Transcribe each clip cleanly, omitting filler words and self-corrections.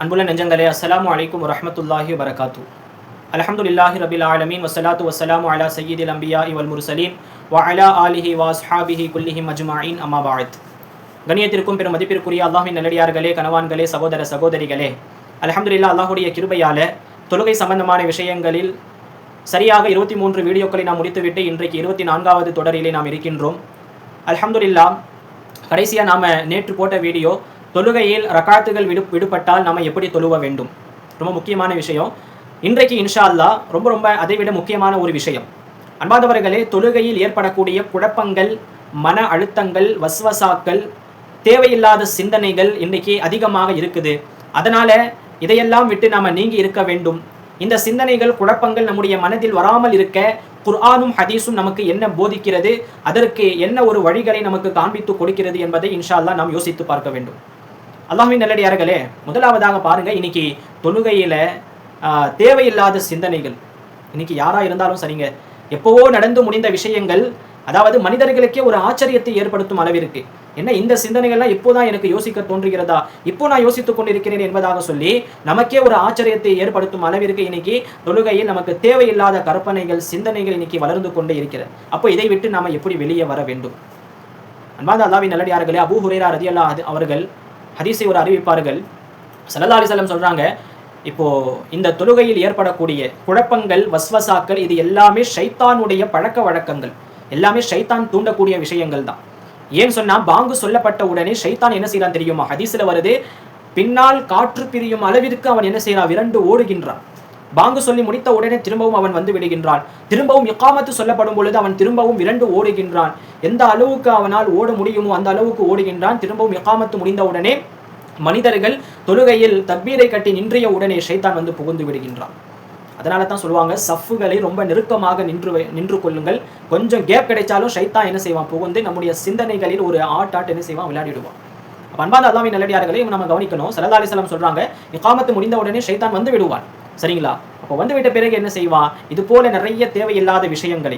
அன்புள்ள நெஞ்சங்களே, அஸ்ஸலாமு அலைக்கும் வரஹ்மத்துல்லாஹி வபரகாத்து. அல்ஹம்துலில்லாஹி ரபில் ஆலமீன் வஸ்ஸலாத்து வஸ்ஸலாமு அலா சய்யிதில் அன்பியாஇ வல் முர்சலீன் வ அலா ஆலிஹி வ அஸ்ஹாபிஹி குல்லிஹிம் அஜ்மஈன் அம்மா பஅத். கண்ணியத்திற்கும் பெரும் மதிப்பிற்குரிய அல்லாஹ்வின் நல்லடியார்களே, கனவான்களே, சகோதர சகோதரிகளே, அல்ஹம்துலில்லாஹ் அல்லாஹ்வுடைய கிருபையால தொழுகை சம்பந்தமான விஷயங்களில் சரியாக 23 வீடியோக்களை நாம் முடித்துவிட்டு இன்றைக்கு 24வது தொடரிலே நாம் இருக்கின்றோம். அல்ஹம்துலில்லாஹ் கடைசியாக நாம் நேற்று போட்ட வீடியோ தொழுகையில் ரக்காத்துகள் விடுபட்டால் நம்ம எப்படி தொழுவ வேண்டும், ரொம்ப முக்கியமான விஷயம். இன்றைக்கு இன்ஷா அல்லாஹ் ரொம்ப அதைவிட முக்கியமான ஒரு விஷயம். அன்பாதவர்களே, தொழுகையில் ஏற்படக்கூடிய குழப்பங்கள், மன அழுத்தங்கள், வஸ்வசாக்கள், தேவையில்லாத சிந்தனைகள் இன்றைக்கி அதிகமாக இருக்குது. அதனால் இதையெல்லாம் விட்டு நாம் நீங்கி இருக்க வேண்டும். இந்த சிந்தனைகள், குழப்பங்கள் நம்முடைய மனதில் வராமல் இருக்க குர்ஆனும் ஹதீஸும் நமக்கு என்ன போதிக்கிறது, அதற்கு என்ன ஒரு வழிகளை நமக்கு காண்பித்து கொடுக்கிறது என்பதை இன்ஷா அல்லாஹ் நாம் யோசித்து பார்க்க வேண்டும். அல்லாஹ்வின் நல்லடியார்களே, முதலாவதாக பாருங்க, இன்னைக்கு தொழுகையில தேவையில்லாத சிந்தனைகள். இன்னைக்கு யாரா இருந்தாலும் சரிங்க, எப்போவோ நடந்து முடிந்த விஷயங்கள், அதாவது மனிதர்களுக்கே ஒரு ஆச்சரியத்தை ஏற்படுத்தும் அளவிற்கு, என்ன இந்த சிந்தனைகள்லாம் இப்போதான் எனக்கு யோசிக்க தோன்றுகிறதா, இப்போ நான் யோசித்துக் கொண்டிருக்கிறேன் என்பதாக சொல்லி நமக்கே ஒரு ஆச்சரியத்தை ஏற்படுத்தும் அளவிற்கு இன்னைக்கு தொழுகையில் நமக்கு தேவையில்லாத கற்பனைகள், சிந்தனைகள் இன்னைக்கு வளர்ந்து கொண்டே இருக்கிறது. அப்போ இதை விட்டு நாம எப்படி வெளியே வர வேண்டும்? அன்பார்ந்த அல்லாஹ்வின் நல்லடியார்களே, அபூ ஹுரைரா ரலியல்லாஹு அவர்கள் ஹதீஸை ஒரு அறிவிப்பார்கள். ஸல்லல்லாஹு அலைஹி வஸல்லம் சொல்றாங்க, இப்போ இந்த தொழுகையில் ஏற்படக்கூடிய குழப்பங்கள், வஸ்வசாக்கள், இது எல்லாமே ஷைத்தானுடைய பழக்க வழக்கங்கள், எல்லாமே ஷைத்தான் தூண்டக்கூடிய விஷயங்கள் தான். ஏன் சொன்னா, பாங்கு சொல்லப்பட்ட உடனே ஷைத்தான் என்ன செய்யறான் தெரியுமா? ஹதீஸ்ல வருது, பின்னால் காற்று பிரியும் அளவிற்கு அவன் என்ன செய்யறான், விரண்டு ஓடுகின்றான். பாங்கு சொல்லி முடித்த உடனே திரும்பவும் அவன் வந்து விடுகின்றான். திரும்பவும் இக்காமத்து சொல்லப்படும் பொழுது அவன் திரும்பவும் விரண்டு ஓடுகின்றான். எந்த அளவுக்கு அவனால் ஓட முடியுமோ அந்த அளவுக்கு ஓடுகின்றான். திரும்பவும் இக்காமத்து முடிந்த உடனே மனிதர்கள் தொழுகையில் தக்பீரை கட்டி நின்றிய உடனே ஷைத்தான் வந்து புகுந்து விடுகின்றான். அதனால தான் சொல்லுவாங்க, சஃப்புகளை ரொம்ப நெருக்கமாக நின்று கொள்ளுங்கள். கொஞ்சம் கேப் கிடைச்சாலும் ஷைத்தான் என்ன செய்வான், புகுந்து நம்முடைய சிந்தனைகளில் ஒரு ஆட்டாட் என்ன செய்வான், விளையாடிடுவான். அன்பார்ந்த அல்லாஹ்வின் நல்லடியார்களே, நம்ம கவனிக்கணும். ஸல்லல்லாஹு அலைஹி வஸல்லம் சொல்றாங்க, இகாமத்து முடிந்த உடனே ஷைத்தான் வந்து விடுவான். சரிங்களா? அப்போ வந்து விட்ட பிறகு என்ன செய்வான், இது போல நிறைய தேவையில்லாத விஷயங்களை,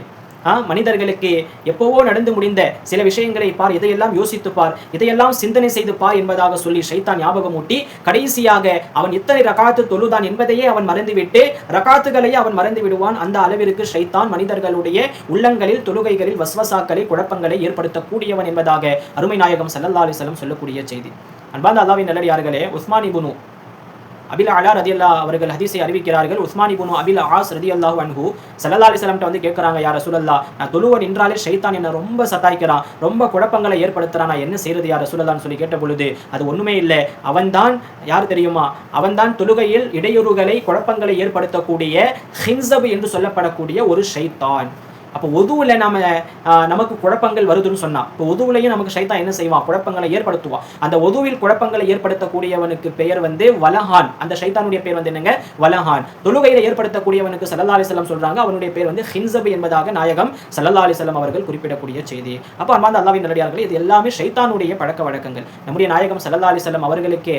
மனிதர்களுக்கு எப்போவோ நடந்து முடிந்த சில விஷயங்களை பார், இதையெல்லாம் யோசித்து பார், இதையெல்லாம் சிந்தனை செய்து பார் என்பதாக சொல்லி ஷைத்தான் ஞாபகம் ஊட்டி கடைசியாக அவன் இத்தனை ரகாத்து தொழுதான் என்பதையே அவன் மறந்துவிட்டு ரகாத்துகளையே அவன் மறந்து விடுவான். அந்த அளவிற்கு ஷைத்தான் மனிதர்களுடைய உள்ளங்களில், தொழுகைகளில் வஸ்வசாக்களை, குழப்பங்களை ஏற்படுத்தக்கூடியவன் என்பதாக அருமை நாயகம் ஸல்லல்லாஹு அலைஹி வஸல்லம் சொல்லக்கூடிய செய்தி. அன்பார்ந்த அல்லாஹ்வின் நல்லடியார்களே, உஸ்மான் இப்னு அபில் அலா ரதியல்லாஹு அவர்கள் ஹதீஸை அறிவிக்கிறார்கள். உஸ்மான் இப்னு அபில் ஆஸ் ரதியல்லாஹு அன்ஹு ஸல்லல்லாஹு அலைஹி வஸல்லம் வந்து கேட்கறாங்க, யா ரசூலல்லாஹ், நான் தொழுவ நின்றாலே ஷைத்தான் என்ன ரொம்ப சதாய்க்கிறான், ரொம்ப குழப்பங்களை ஏற்படுத்துறான், நான் என்ன செய்யறது யா ரசூலல்லாஹ்னு சொல்லி கேட்ட பொழுது, அது ஒண்ணுமே இல்லை, அவன்தான் யார் தெரியுமா, அவன்தான் தொழுகையில் இடையூறுகளை, குழப்பங்களை ஏற்படுத்தக்கூடிய ஹின்ஸப் என்று சொல்லப்படக்கூடிய ஒரு ஷைத்தான். அப்போ ஒதுவில் நமக்கு குழப்பங்கள் வருதுன்னு சொன்னா, இப்போ ஒதுவிலையும் நமக்கு ஷைத்தான் என்ன செய்வான், குழப்பங்களை ஏற்படுத்துவான். அந்த ஒதுவில் குழப்பங்களை ஏற்படுத்தக்கூடியவனுக்கு பெயர் வந்து வலஹான். அந்த ஷைத்தானுடைய பெயர் வந்து என்னங்க, வலஹான். தொழுகையில ஏற்படுத்தக்கூடியவனுக்கு ஸல்லல்லாஹு அலைஹி வஸல்லம் சொல்றாங்க, அவனுடைய பெயர் வந்து ஹின்ஸப் என்பதாக நாயகம் ஸல்லல்லாஹு அலைஹி வஸல்லம் அவர்கள் குறிப்பிடக்கூடிய செய்தி. அப்போ அன்பார்ந்த அல்லாஹ்வின் நல்லடியார்களே, இது எல்லாமே ஷைத்தானுடைய பழக்க வழக்கங்கள். நம்முடைய நாயகம் ஸல்லல்லாஹு அலைஹி வஸல்லம் அவர்களுக்கே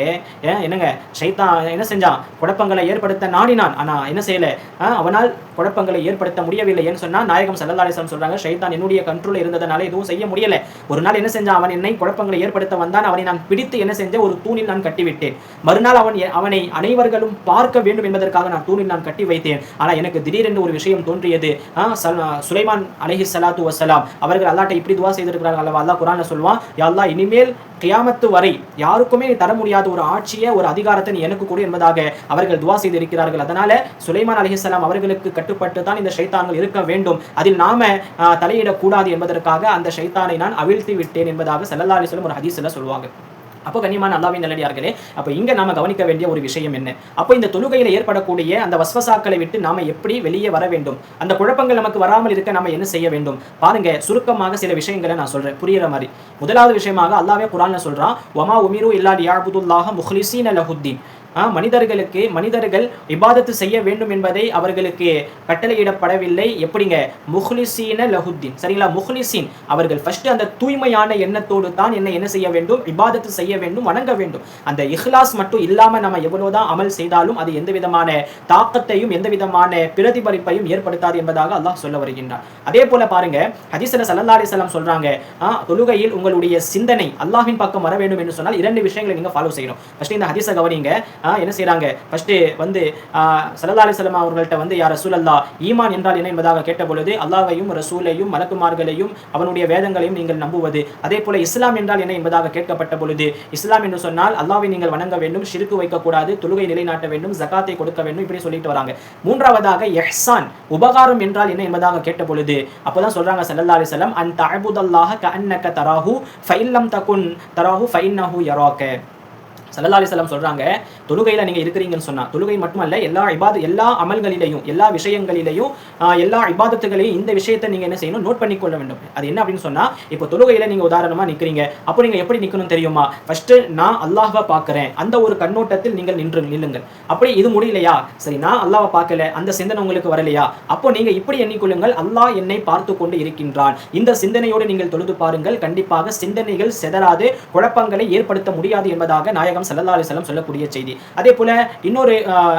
என்னங்க, ஷைத்தான் என்ன செஞ்சான், குழப்பங்களை ஏற்படுத்த நாடினான். ஆனா என்ன செய்யல, அவனால் குழப்பங்களை ஏற்படுத்த முடியவில்லை. ஏன்னு சொன்னா, நாயகம் ஸல்லல்லாஹு அலைஹி வஸல்லம் சொல்றாங்க, ஷைத்தான் என்னுடைய கண்ட்ரோல்ல இருந்ததனால எதுவும் செய்ய முடியல. ஒரு நாள் என்ன செஞ்சான், அவன் என்னை குழப்பங்களை ஏற்படுத்த வந்தான், அவனை நான் பிடித்து என்ன செஞ்சேன், ஒரு தூணில் நான் கட்டிவிட்டேன். மறுநாள் அவனை அனைவர்களும் பார்க்க வேண்டும் என்பதற்காக நான் தூணில் நான் கட்டி வைத்தேன். ஆனா எனக்கு திடீரென்று ஒரு விஷயம் தோன்றியது. சுலைமான் அலைஹிஸ்ஸலாத்து வஸ்ஸலாம் அவர்கள் அல்லாஹ்ட்ட இப்படி துஆ செய்திருக்கிறார்கள் அல்லவா, அல்லாஹ் குர்ஆன்ல சொல்வான், யா அல்லாஹ், இனிமேல் கியாமத்து வரை யாருக்குமே தர முடியாத ஒரு ஆட்சியை, ஒரு அதிகாரத்தை நீ எனக்கு கொடு என்பதாக அவர்கள் துஆ செய்திருக்கிறார்கள். அதனால சுலைமான் அலைஹிஸ்ஸலாம் அவர்களுக்கு கட்டுப்பட்டு தான் இந்த ஷைத்தான்கள் இருக்க வேண்டும், அதில் நாம தலையிடக்கூடாது என்பதற்காக அந்த ஷைத்தானை நான் அவிழ்த்து விட்டேன் என்பதாக ஸல்லல்லாஹு அலைஹி வஸல்லம் ஒரு ஹதீஸ்ல சொல்லுவாங்க. அப்போ கண்ணியமான அல்லாஹ்வின் நல்லடியார்களே, அப்போ இங்க நாம கவனிக்க வேண்டிய ஒரு விஷயம் என்ன, அப்போ இந்த தொழுகையில ஏற்படக்கூடிய அந்த வஸ்வசாக்களை விட்டு நாம எப்படி வெளியே வர வேண்டும், அந்த குழப்பங்கள் நமக்கு வராமல் இருக்க நாம என்ன செய்ய வேண்டும் பாருங்க. சுருக்கமாக சில விஷயங்களை நான் சொல்றேன் புரியுற மாதிரி. முதலாவது விஷயமாக அல்லாஹ்வே குர்ஆன்ல சொல்றான், வமா உமிரு இல்லா லியஅபுதுல்லாஹ முஹ்லிஸீன லஹுத்தீன். மனிதர்கள் இபாதத்து செய்ய வேண்டும் என்பதை அவர்களுக்கு கட்டளையிடப்படவில்லை. எப்படிங்க, முஹ்லிஸீன லஹுத்தீன். சரிங்களா? முஹ்லிஸீன் அவர்கள் ஃபர்ஸ்ட் அந்த தூய்மையான எண்ணத்தோடு தான் என்ன செய்ய வேண்டும், இபாதத்து செய்ய வேண்டும், வணங்க வேண்டும். அந்த இஹ்லாஸ் மட்டும் இல்லாம நம்ம எவ்வளவுதான் அமல் செய்தாலும் அது எந்த விதமான தாக்கத்தையும் எந்த விதமான பிரதிபலிப்பையும் ஏற்படுத்தாது என்பதாக அல்லாஹ் சொல்ல வருகின்றார். அதே போல பாருங்க, ஹதீஸ்ல ஸல்லல்லாஹு அலைஹி வஸல்லம் சொல்றாங்க, தொழுகையில் உங்களுடைய சிந்தனை அல்லாஹ்வின் பக்கம் வர வேண்டும் என்று சொன்னால் இரண்டு விஷயங்களை நீங்க ஃபாலோ செய்யணும். ஃபர்ஸ்ட் இந்த ஹதீஸை கவனிங்க. என்ன செய்கிறாங்க, ஃபஸ்ட்டு வந்து ஸல்லல்லாஹு அலைஹி வஸல்லம் அவர்கள்ட்ட வந்து யா ரசூலல்லாஹ் ஈமான் என்றால் என்ன என்பதாக கேட்ட பொழுது அல்லாஹ்வையும் ரசூலையும் மலக்குமார்களையும் அவனுடைய வேதங்களையும் நீங்கள் நம்புவது, அதே போல இஸ்லாம் என்றால் என்ன என்பதாக கேட்கப்பட்ட பொழுது இஸ்லாம் என்று சொன்னால் அல்லாஹ்வை நீங்கள் வணங்க வேண்டும், ஷிர்கு வைக்கக்கூடாது, தொழுகை நிலைநாட்ட வேண்டும், ஜகாத்தை கொடுக்க வேண்டும், இப்படி சொல்லிட்டு வராங்க. மூன்றாவதாக இஹ்சான் உபகாரம் என்றால் என்ன என்பதாக கேட்ட பொழுது அப்பதான் சொல்றாங்க ஸல்லல்லாஹு அலைஹி வஸல்லம் அன் தஅபுதல்லாஹ கஅன்னக தராஹு ஃபஇல்லம் தகுன் தராஹு ஃபஇன்னஹு யராக. ஸல்லல்லாஹு அலைஹி வஸல்லம் சொல்றாங்க, தொழுகையில நீங்க இருக்கிறீங்கன்னு சொன்னா, தொழுகை மட்டுமல்ல எல்லா அமல்களிலையும் எல்லா விஷயங்களிலையும் எல்லா இபாதத்துகளையும் இந்த விஷயத்தை நீங்க என்ன செய்யணும், நோட் பண்ணிக்கொள்ள வேண்டும். அது என்ன அப்படின்னு சொன்னா, இப்போ தொழுகையில நீங்க உதாரணமா நிக்கிறீங்க, அப்போ நீங்க எப்படி நிக்கணும் தெரியுமா, ஃபர்ஸ்ட் நான் அல்லாஹ்வை பார்க்கிறேன் அந்த ஒரு கண்ணோட்டத்தில் நீங்கள் நில்லுங்கள். அப்படி இது முடியலையா, சரி நான் அல்லாஹ்வை பார்க்கல அந்த சிந்தனை உங்களுக்கு வரலையா, அப்போ நீங்க இப்படி எண்ணிக்கொள்ளுங்கள், அல்லாஹ் என்னை பார்த்து கொண்டு இருக்கின்றான். இந்த சிந்தனையோடு நீங்கள் தொழுது பாருங்கள், கண்டிப்பாக சிந்தனைகள் சிதறாது குழப்பங்களை ஏற்படுத்த முடியாது என்பதாக நாயகம் ஸல்லல்லாஹு அலைஹி வஸல்லம் சொல்லக்கூடிய செய்தி. அதே போல இன்னொரு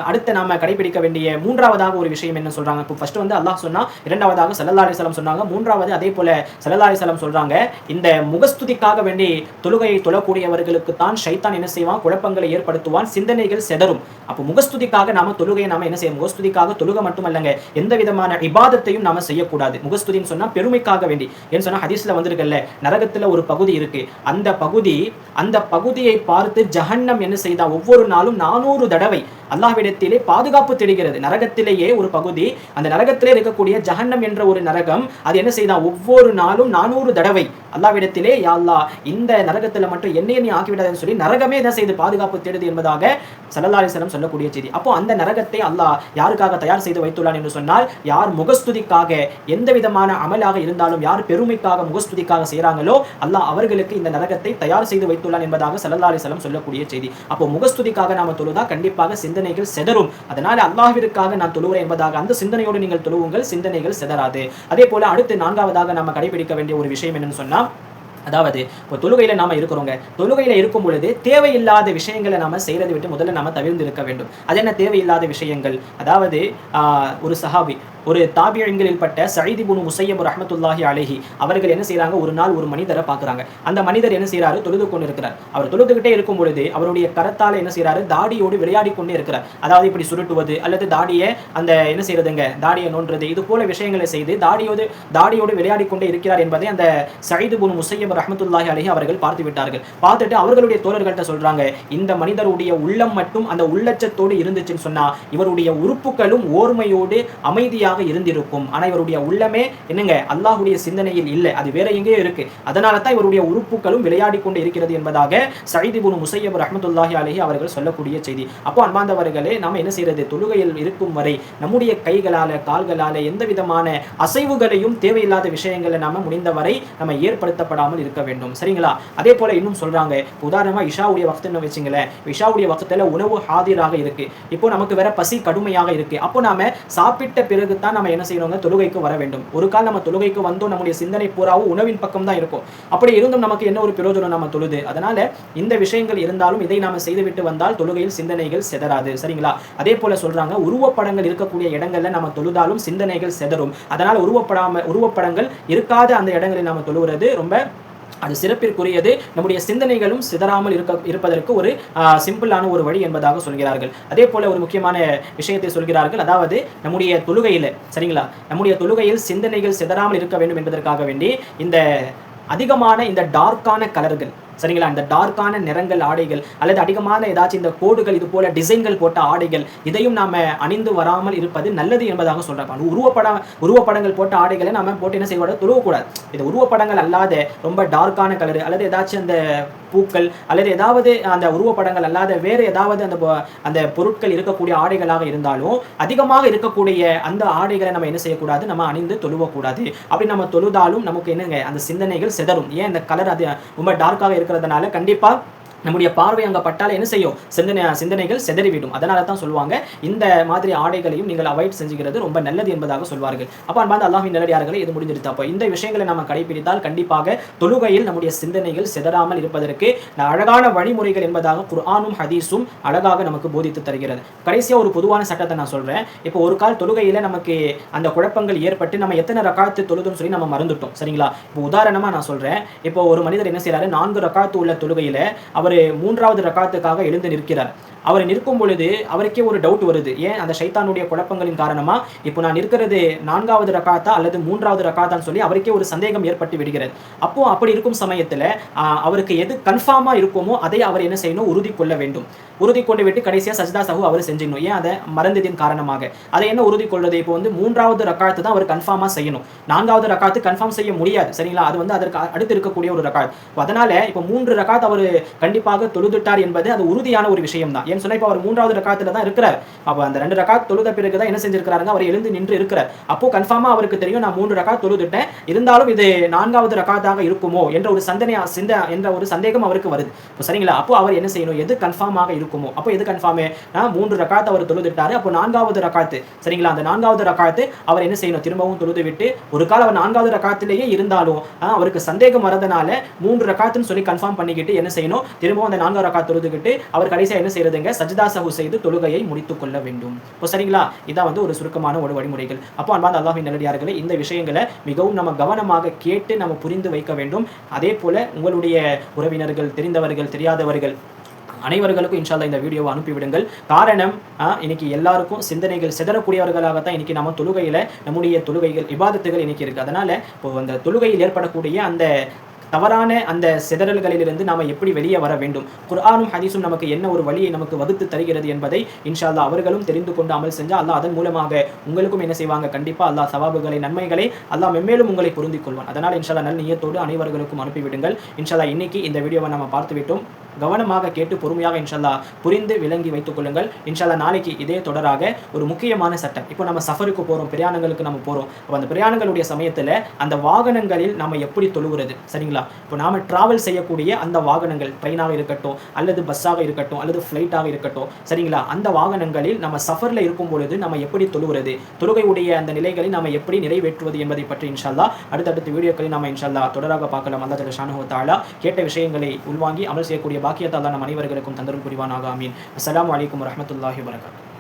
அடுத்து நாம கடைபிடிக்க வேண்டிய மூன்றாவதாக ஒரு விஷயம் என்ன சொல்றாங்க, இப்போ ஃபர்ஸ்ட் வந்து அல்லாஹ் சொன்னா, இரண்டாவதாக ஸல்லல்லாஹு அலைஹி வஸல்லம் சொன்னாங்க, மூன்றாவது அதே போல ஸல்லல்லாஹு அலைஹி வஸல்லம் சொல்றாங்க, இந்த முகஸ்துதிக்காக வேண்டி தொழுகையை தொழக்கூடியவர்களுக்கு தான் ஷைத்தான் என்ன செய்வான், குழப்பங்களை ஏற்படுத்துவான், சிந்தனைகள் சிதறும். அப்போ முகஸ்துதிக்காக நாம தொழுகையை நாம என்ன செய்ய, முகஸ்துதிக்காக தொழுகை மட்டுமல்லங்க, எந்த விதமான இபாதத்தையும் நாம செய்யக்கூடாது. முகஸ்துதின்னு சொன்னா பெருமைக்காக வேண்டி, ஏன்னு சொன்னா ஹதீஸ்ல வந்திருக்கல்ல, நரகத்துல ஒரு பகுதி இருக்கு, அந்த பகுதியை பார்த்து ஜஹன்னம் என்ன செய்தா, ஒவ்வொரு நாளும் 400 தடவை அல்லாஹ்விடத்திலே பாதுகாப்பு தேடுகிறது. நரகத்திலேயே ஒரு பகுதி, அந்த நரகத்திலே இருக்கக்கூடிய ஜஹன்னம் என்ற ஒரு நரகம், அது என்ன செய்தா, ஒவ்வொரு நாளும் 400 தடவை அல்லாஹ்விடத்திலே யா அல்லாஹ் இந்த நரகத்துல மட்டும் என்னைய நீ ஆக்கிவிடாதுன்னு சொல்லி நரகமே என்ன செய்து பாதுகாப்பு தேடுது என்பதாக ஸல்லல்லாஹு அலைஹி வஸல்லம் சொல்லக்கூடிய செய்தி. அப்போ அந்த நரகத்தை அல்லாஹ் யாருக்காக தயார் செய்து வைத்துள்ளான் என்று சொன்னால், யார் முகஸ்துதிக்காக எந்த விதமான அமலாக இருந்தாலும், யார் பெருமைக்காக முகஸ்துதிக்காக செய்கிறாங்களோ அல்லாஹ் அவர்களுக்கு இந்த நரகத்தை தயார் செய்து வைத்துள்ளான் என்பதாக ஸல்லல்லாஹு அலைஹி வஸல்லம் சொல்லக்கூடிய செய்தி. அப்போ முகஸ்துதிக்காக நாம தொழுதா கண்டிப்பாக சிந்தனைகள் சிதறும். அதனால அல்லாஹ்விற்காக நான் தொழுகிறேன் என்பதாக அந்த சிந்தனையோடு நீங்கள் தொழுவுங்கள், சிந்தனைகள் சிதறாது. அதே போல அடுத்து நான்காவதாக நம்ம கடைபிடிக்க வேண்டிய ஒரு விஷயம் என்னன்னு சொன்னா, அதாவது இப்போ தொழுகையில நாம இருக்கிறோங்க, தொழுகையில இருக்கும் பொழுது தேவையில்லாத விஷயங்களை நாம செய்யறதை விட்டு முதல்ல நாம தவிர்த்து இருக்க வேண்டும். அது என்ன தேவையில்லாத விஷயங்கள், அதாவது ஒரு சஹாபி, ஒரு தாபியங்களில் பட்ட சயீத் இப்னு முஸையப் ரஹ்மத்துல்லாஹி அலைஹி அவர்கள் என்ன செய்றாங்க, ஒரு நாள் ஒரு மனிதரை பார்க்குறாங்க. அந்த மனிதர் என்ன செய்யறாரு, தொழுது கொண்டு இருக்கிறார். அவர் தொழுதுகிட்டே இருக்கும் பொழுது அவருடைய கரத்தால் என்ன செய்யறாரு, தாடியோடு விளையாடி கொண்டே இருக்கிறார். அதாவது இப்படி சுருட்டுவது அல்லது தாடியை அந்த என்ன செய்யறதுங்க, தாடியை நோன்றது, இது போல விஷயங்களை செய்து தாடியோடு விளையாடி கொண்டே இருக்கிறார் என்பதை அந்த சயீத் இப்னு முஸையப் ரஹ்மத்துல்லாஹி அலைஹி அவர்கள் பார்த்து விட்டார்கள். பார்த்துட்டு அவர்களுடைய தோழர்கள்ட்ட சொல்றாங்க, இந்த மனிதருடைய உள்ளம் மட்டும் அந்த உள்ளச்சத்தோடு இருந்துச்சுன்னு சொன்னா இவருடைய உறுப்புகளும் ஓர்மையோடு அமைதியாக இருந்திருக்கும். ஆனா இவருடைய உள்ளமே என்னங்க, அல்லாஹ்வுடைய சிந்தனையில் இல்லை, அது வேற எங்கேயோ இருக்கு. அதனால தான் இவருடைய உறுப்புகளும் விளையாடி கொண்டு இருக்கிறது என்பதாக சயீத் இப்னு முஸையப் ரஹ்மத்துல்லாஹி அலைஹி அவர்கள் சொல்லக்கூடிய செய்தி. அப்போ அன்பார்ந்தவர்களே, நாம என்ன செய்யறது, தொழுகையில் இருக்கும் வரை நம்முடைய கைகளால கால்களால எந்த விதமான அசைவுகளையும் தேவையில்லாத விஷயங்களை நாம முடிந்தவரை நம்ம ஏற்படுத்தப்படாமல் இருக்க வேண்டும். சரிங்களா? அதே போல இன்னும் சொல்றாங்க, உதாரணமா இஷாவுடைய வக்துன்னு வச்சுங்களேன், இஷாவுடைய வக்துல உணவு ஹாதிராக இருக்கு, இப்போ நமக்கு வேற பசி கடுமையாக இருக்கு. அப்போ நாம சாப்பிட்ட பிறகு தான் நம்ம என்ன செய்யறோங்க, தொழுகைக்கு வர வேண்டும். ஒரு கால் நம்ம தொழுகைக்கு வந்தோம், நம்முடைய சிந்தனை பூராவும் உணவின் பக்கம் தான் இருக்கும். அப்படி இருந்தும் நமக்கு என்ன ஒரு பிரயோஜனம் நம்ம தொழுது. அதனால இந்த விஷயங்கள் இருந்தாலும் இதை நாம செய்துவிட்டு வந்தால் தொழுகையில் சிந்தனைகள் சிதறாது. சரிங்களா? அதே போல சொல்றாங்க, உருவப்படங்கள் இருக்கக்கூடிய இடங்கள்ல நம்ம தொழுதாலும் சிந்தனைகள் சிதறும். அதனால உருவப்படங்கள் இருக்காத அந்த இடங்களில் நாம தொழுகிறது ரொம்ப அது சிறப்பிற்குரியது. நம்முடைய சிந்தனைகளும் சிதறாமல் இருப்பதற்கு ஒரு சிம்பிளான ஒரு வழி என்பதாக சொல்கிறார்கள். அதே போல ஒரு முக்கியமான விஷயத்தை சொல்கிறார்கள், அதாவது நம்முடைய தொழுகையில், சரிங்களா, நம்முடைய தொழுகையில் சிந்தனைகள் சிதறாமல் இருக்க வேண்டும் என்பதற்காக வேண்டி இந்த அதிகமான இந்த டார்க்கான கலர்கள், சரிங்களா, இந்த டார்க்கான நிறங்கள் ஆடைகள் அல்லது அதிகமான ஏதாச்சும் இந்த கோடுகள் இது போல டிசைன்கள் போட்ட ஆடைகள் இதையும் நாம அணிந்து வராமல் இருப்பது நல்லது என்பதாக சொல்றாங்க. உருவப்படங்கள் போட்ட ஆடைகளை நாம போட்டு என்ன செய்யக்கூடாது, தொழுவக்கூடாது. இது உருவப்படங்கள் அல்லாத ரொம்ப டார்க்கான கலர் அல்லது ஏதாச்சும் அந்த பூக்கள் அல்லது ஏதாவது அந்த உருவப்படங்கள் அல்லாத வேறு ஏதாவது அந்த பொருட்கள் இருக்கக்கூடிய ஆடைகளாக இருந்தாலும் அதிகமாக இருக்கக்கூடிய அந்த ஆடைகளை நம்ம என்ன செய்யக்கூடாது, நம்ம அணிந்து தொழுவக்கூடாது. அப்படி நம்ம தொழுதாலும் நமக்கு என்னங்க, அந்த சிந்தனைகள் சிதறும். ஏன், அந்த கலர் அது ரொம்ப டார்க்காக இருக்கிறதுனால கண்டிப்பா நம்முடைய பார்வை அங்கே பட்டால் என்ன செய்யும், சிந்தனைகள் சிதறிவிடும். அதனால தான் சொல்லுவாங்க, இந்த மாதிரி ஆடைகளையும் நீங்கள் அவாய்ட் செஞ்சுக்கிறது ரொம்ப நல்லது என்பதாக சொல்வார்கள். அப்போ அன்பார்ந்த அல்லாஹ்வின் நல்லடியார்களே, இது முடிஞ்சிருச்சு. அப்போ இந்த விஷயங்களை நம்ம கடைபிடித்தால் கண்டிப்பாக தொழுகையில் நம்முடைய சிந்தனைகள் சிதறாமல் இருப்பதற்கு அழகான வழிமுறைகள் என்பதாக குர்ஆனும் ஹதீஸும் அழகாக நமக்கு போதித்து தருகிறது. கடைசியாக ஒரு பொதுவான சட்டத்தை நான் சொல்றேன். இப்போ ஒரு கால் தொழுகையில் நமக்கு அந்த குழப்பங்கள் ஏற்பட்டு நம்ம எத்தனை ரக்காத்து தொழுதுன்னு சொல்லி நம்ம மறந்துட்டோம். சரிங்களா? இப்போ உதாரணமாக நான் சொல்றேன், இப்போ ஒரு மனிதர் என்ன செய்யறாரு, 4 ரக்காத்து உள்ள தொழுகையில் அவர் அவர் 3வது ரக்காத்துக்காக எழுந்து நிற்கிறார். அவர் நிற்கும் பொழுது அவருக்கே ஒரு டவுட் வருது. ஏன் அந்த ஷைத்தானுடைய குழப்பங்களின் காரணமா இப்போ நான் நிற்கிறது 4வது ரக்காத்தா அல்லது 3வது ரக்காத்தான்னு சொல்லி அவருக்கே ஒரு சந்தேகம் ஏற்பட்டு விடுகிறது. அப்போ அப்படி இருக்கும் சமயத்தில் அவருக்கு எது கன்ஃபார்மாக இருக்குமோ அதை அவர் என்ன செய்யணும், உறுதி கொள்ள வேண்டும். உறுதி கொண்டு விட்டு கடைசியாக சஜ்தா சஹு அவர் செஞ்சிடணும். ஏன் அதை மறந்ததின் காரணமாக. அதை என்ன உறுதி கொள்வது, இப்போ 3வது ரக்காத்து தான் அவர் கன்ஃபார்மாக செய்யணும். 4வது ரக்காத்து கன்ஃபார்ம் செய்ய முடியாது. சரிங்களா, அது அதற்கு அடுத்து இருக்கக்கூடிய ஒரு ரக்காத். அதனால இப்போ 3 ரக்காத் அவர் கண்டிப்பாக தொழுதுட்டார் என்பது அது உறுதியான ஒரு விஷயம் தான். ஏன்னு சொன்னா இப்போ அவர் 3வது ரக்காத்துல தான் இருக்கிறார். அப்போ அந்த 2 ரக்காத் தொழுத பிறகு தான் என்ன செஞ்சிருக்கிறாருங்க, அவர் எழுந்து நின்று இருக்கிறார். அப்போ கன்ஃபார்மா அவருக்கு தெரியும் நான் 3 ரக்காத் தொழுதுட்டேன், இருந்தாலும் இது 4வது ரக்காத்தாக இருக்குமோ என்ற ஒரு சந்தேகம் அவருக்கு வருது. சரிங்களா, அப்போ அவர் என்ன செய்யணும், எது கன்ஃபார்மாக இருக்குமோ. அப்போ எது கன்ஃபார்மே, 3 ரக்காத் அவர் தொழுதுட்டாரு. அப்போ 4வது ரக்காத்து, சரிங்களா, அந்த 4வது ரக்காத்து அவர் என்ன செய்யணும், திரும்பவும் தொழுது விட்டு ஒரு கால அவர் 4வது ரக்காத்திலேயே இருந்தாலும் அவருக்கு சந்தேகம் வரதுனால 3 ரக்காத்துன்னு சொல்லி கன்ஃபார்ம் பண்ணிக்கிட்டு என்ன செய்யணும், திரும்பவும் அந்த 4வது ரக்காத் தொழுதுகிட்டு அவர் கடைசியா என்ன செய்யறதுங்க, சஜ்தா சஹு செய்து தொழுகையை முடித்துக் கொள்ள வேண்டும். இப்போ சரிங்களா, இதான் ஒரு சுருக்கமான ஒரு வழிமுறைகள். அப்போ அன்பார்ந்த அல்லாஹ்வின் நல்லடியார்களே, இந்த விஷயங்களை மிகவும் நம்ம கவனமாக கேட்டு நம்ம புரிந்து வைக்க வேண்டும். அதே போல உங்களுடைய உறவினர்கள், தெரிந்தவர்கள், தெரியாதவர்கள் அனைவர்களுக்கும் இன்ஷா அல்லாஹ் இந்த வீடியோவை அனுப்பிவிடுங்கள். காரணம் இன்னைக்கு எல்லாருக்கும் சிந்தனைகள் சிதறக்கூடியவர்களாகத்தான் இன்னைக்கு நம்ம தொழுகையில நம்முடைய தொழுகைகள் இபாதத்துகள் இன்னைக்கு இருக்கு. அதனால இப்போ அந்த தொழுகையில் ஏற்படக்கூடிய அந்த தவறான அந்த சிதறல்களிலிருந்து நாம எப்படி வெளியே வர வேண்டும், குர்ஆனும் ஹதீஸும் நமக்கு என்ன ஒரு வழியை நமக்கு வகுத்து தருகிறது என்பதை இன்ஷா அல்லாஹ் அவர்களும் தெரிந்து கொண்டு அமல் செஞ்சா அல்லாஹ் அதன் மூலமாக உங்களுக்கும் என்ன செய்வாங்க, கண்டிப்பா அல்லாஹ் சவாபுகளை, நன்மைகளை அல்லாஹ் மென்மேலும் உங்களை பொருந்திக் கொள்வான். அதனால் இன்ஷா அல்லாஹ் நல் நியத்தோடு அனைவர்களுக்கும் அனுப்பிவிடுங்கள். இன்ஷா அல்லாஹ் இன்னைக்கு இந்த வீடியோவை நம்ம பார்த்து விட்டோம். கவனமாக கேட்டு பொறுமையாக இன்ஷா அல்லாஹ் புரிந்து விளங்கி வைத்துக் கொள்ளுங்கள். இன்ஷா அல்லாஹ் நாளைக்கு இதே தொடராக ஒரு முக்கியமான சட்டம். இப்போ நம்ம சஃபருக்கு போறோம், பிரயாணங்களுக்கு நம்ம போறோம். அப்போ அந்த பிரயாணங்களுடைய சமயத்தில் அந்த வாகனங்களில் நம்ம எப்படி தொழுகிறது, சரிங்களா. இப்போ நாம டிராவல் செய்யக்கூடிய அந்த வாகனங்கள், ட்ரெயினாக இருக்கட்டும் அல்லது பஸ்ஸாக இருக்கட்டும் அல்லது ஃப்ளைட்டாக இருக்கட்டும், சரிங்களா, அந்த வாகனங்களில் நம்ம சஃபரில் இருக்கும் பொழுது நம்ம எப்படி தொழுகிறது, தொழுகையுடைய அந்த நிலைகளை நம்ம எப்படி நிறைவேற்றுவது என்பதை பற்றி இன்ஷா அல்லாஹ் அடுத்தடுத்த வீடியோக்களில் நம்ம இன்ஷா அல்லாஹ் தொடராக பார்க்கலாம். அல்லாஹ் ஜல்ல ஷானஹு வ தஆலா கேட்ட விஷயங்களை உள்வாங்கி அமல் செய்யக்கூடிய பாக்கியத்தை அல்லாஹ் நம் அனைவர்களுக்கும் தந்தருள் புரிவானாக. ஆமீன். அஸ்ஸலாமு அலைக்கும் வரஹ்மத்துல்லாஹி வபரகாத்துஹு.